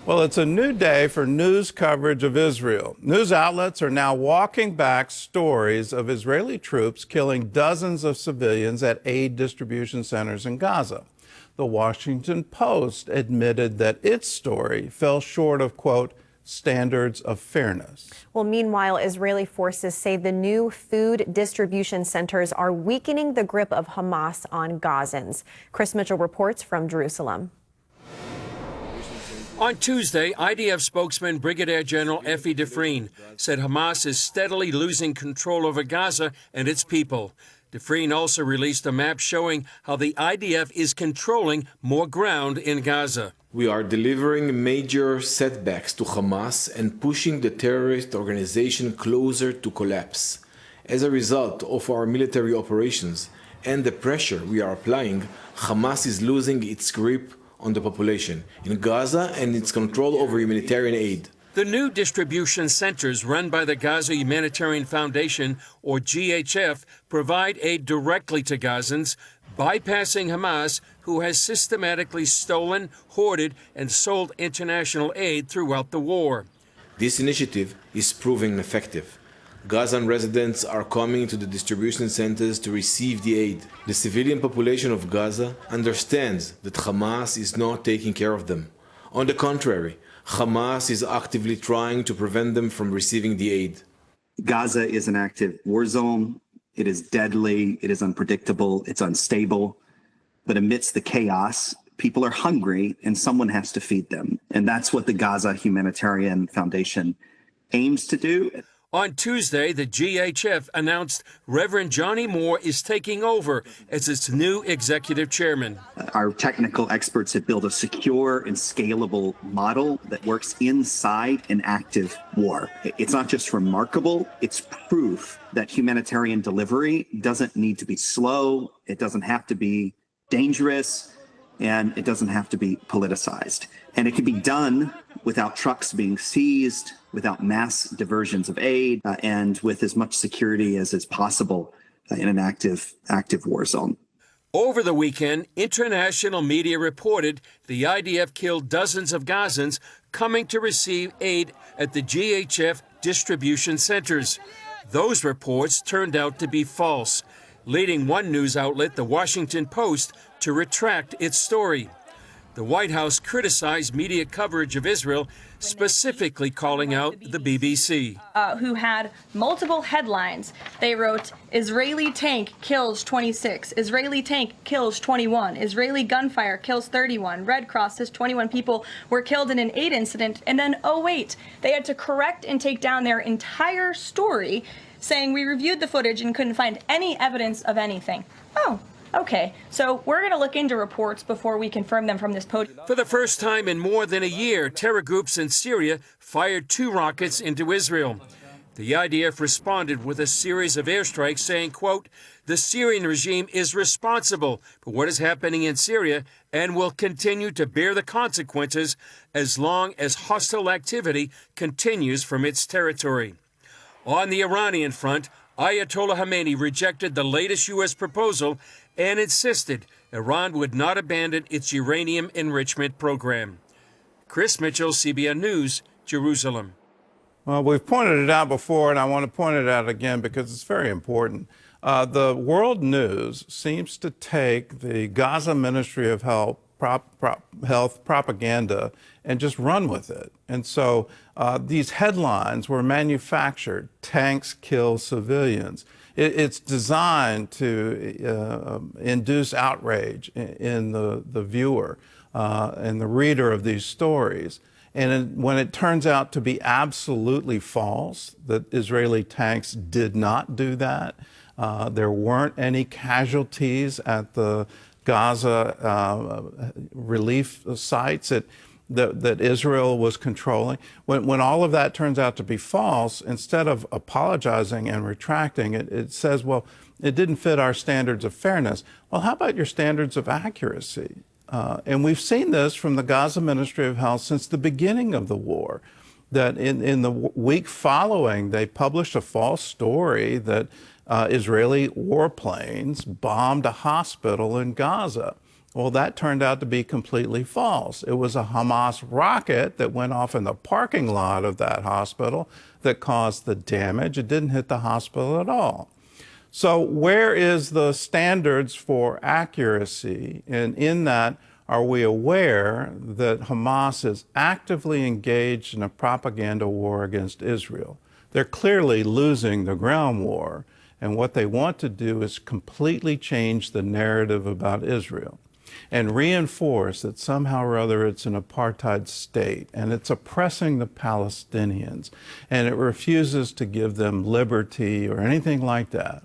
Well, it's a new day for news coverage of Israel. News outlets are now walking back stories of Israeli troops killing dozens of civilians at aid distribution centers in Gaza. The Washington Post admitted that its story fell short of, quote, standards of fairness. Well, meanwhile, Israeli forces say the new food distribution centers are weakening the grip of Hamas on Gazans. Chris Mitchell reports from Jerusalem. On Tuesday, IDF spokesman Brigadier General Effie Defrin said Hamas is steadily losing control over Gaza and its people. Defrin also released a map showing how the IDF is controlling more ground in Gaza. We are delivering major setbacks to Hamas and pushing the terrorist organization closer to collapse. As a result of our military operations and the pressure we are applying, Hamas is losing its grip on the population in Gaza and its control over humanitarian aid. The new distribution centers run by the Gaza Humanitarian Foundation, or GHF, provide aid directly to Gazans, bypassing Hamas, who has systematically stolen, hoarded, and sold international aid throughout the war. This initiative is proving effective. Gazan residents are coming to the distribution centers to receive the aid. The civilian population of Gaza understands that Hamas is not taking care of them. On the contrary, Hamas is actively trying to prevent them from receiving the aid. Gaza is an active war zone. It is deadly, it is unpredictable, it's unstable. But amidst the chaos, people are hungry and someone has to feed them. And that's what the Gaza Humanitarian Foundation aims to do. On Tuesday, the GHF announced Reverend Johnny Moore is taking over as its new executive chairman. Our technical experts have built a secure and scalable model that works inside an active war. It's not just remarkable, it's proof that humanitarian delivery doesn't need to be slow, it doesn't have to be dangerous, and it doesn't have to be politicized. And it can be done without trucks being seized, without mass diversions of aid, and with as much security as is possible in an active war zone. Over the weekend, international media reported the IDF killed dozens of Gazans coming to receive aid at the GHF distribution centers. Those reports turned out to be false, leading one news outlet, the Washington Post, to retract its story. The White House criticized media coverage of Israel, specifically calling out the BBC. Who had multiple headlines. They wrote, Israeli tank kills 26, Israeli tank kills 21, Israeli gunfire kills 31, Red Cross says 21 people were killed in an aid incident, and then, oh wait, they had to correct and take down their entire story, saying we reviewed the footage and couldn't find any evidence of anything. Oh. Okay, so we're going to look into reports before we confirm them from this podium. For the first time in more than a year, terror groups in Syria fired 2 rockets into Israel. The IDF responded with a series of airstrikes saying, quote, the Syrian regime is responsible for what is happening in Syria and will continue to bear the consequences as long as hostile activity continues from its territory. On the Iranian front, Ayatollah Khamenei rejected the latest U.S. proposal and insisted Iran would not abandon its uranium enrichment program. Chris Mitchell, CBN News, Jerusalem. Well, we've pointed it out before, and I want to point it out again because it's very important. The world news seems to take the Gaza Ministry of Health propaganda and just run with it. And so these headlines were manufactured. Tanks kill civilians. It's designed to induce outrage in the viewer and the reader of these stories. And when it turns out to be absolutely false, that Israeli tanks did not do that, there weren't any casualties at the Gaza relief sites that Israel was controlling. When all of that turns out to be false, instead of apologizing and retracting, it says, well, it didn't fit our standards of fairness. Well, how about your standards of accuracy? And we've seen this from the Gaza Ministry of Health since the beginning of the war, that in the week following, they published a false story that Israeli warplanes bombed a hospital in Gaza. Well, that turned out to be completely false. It was a Hamas rocket that went off in the parking lot of that hospital that caused the damage. It didn't hit the hospital at all. So where is the standards for accuracy? And in that, are we aware that Hamas is actively engaged in a propaganda war against Israel? They're clearly losing the ground war. And what they want to do is completely change the narrative about Israel and reinforce that somehow or other it's an apartheid state and it's oppressing the Palestinians and it refuses to give them liberty or anything like that.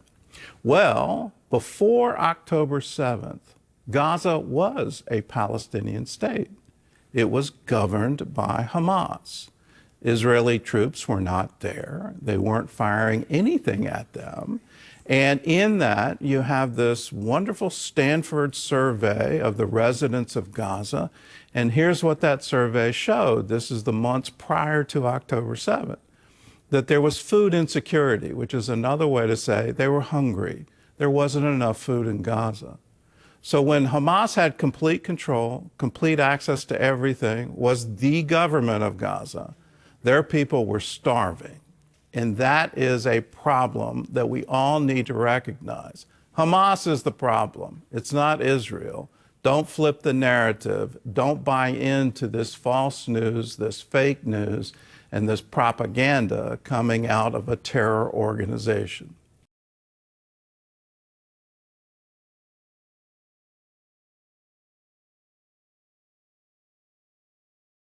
Well, before October 7th, Gaza was a Palestinian state. It was governed by Hamas. Israeli troops were not there. They weren't firing anything at them. And in that, you have this wonderful Stanford survey of the residents of Gaza. And here's what that survey showed. This is the months prior to October 7th, that there was food insecurity, which is another way to say they were hungry. There wasn't enough food in Gaza. So when Hamas had complete control, complete access to everything, was the government of Gaza, their people were starving. And that is a problem that we all need to recognize. Hamas is the problem. It's not Israel. Don't flip the narrative. Don't buy into this false news, this fake news, and this propaganda coming out of a terror organization.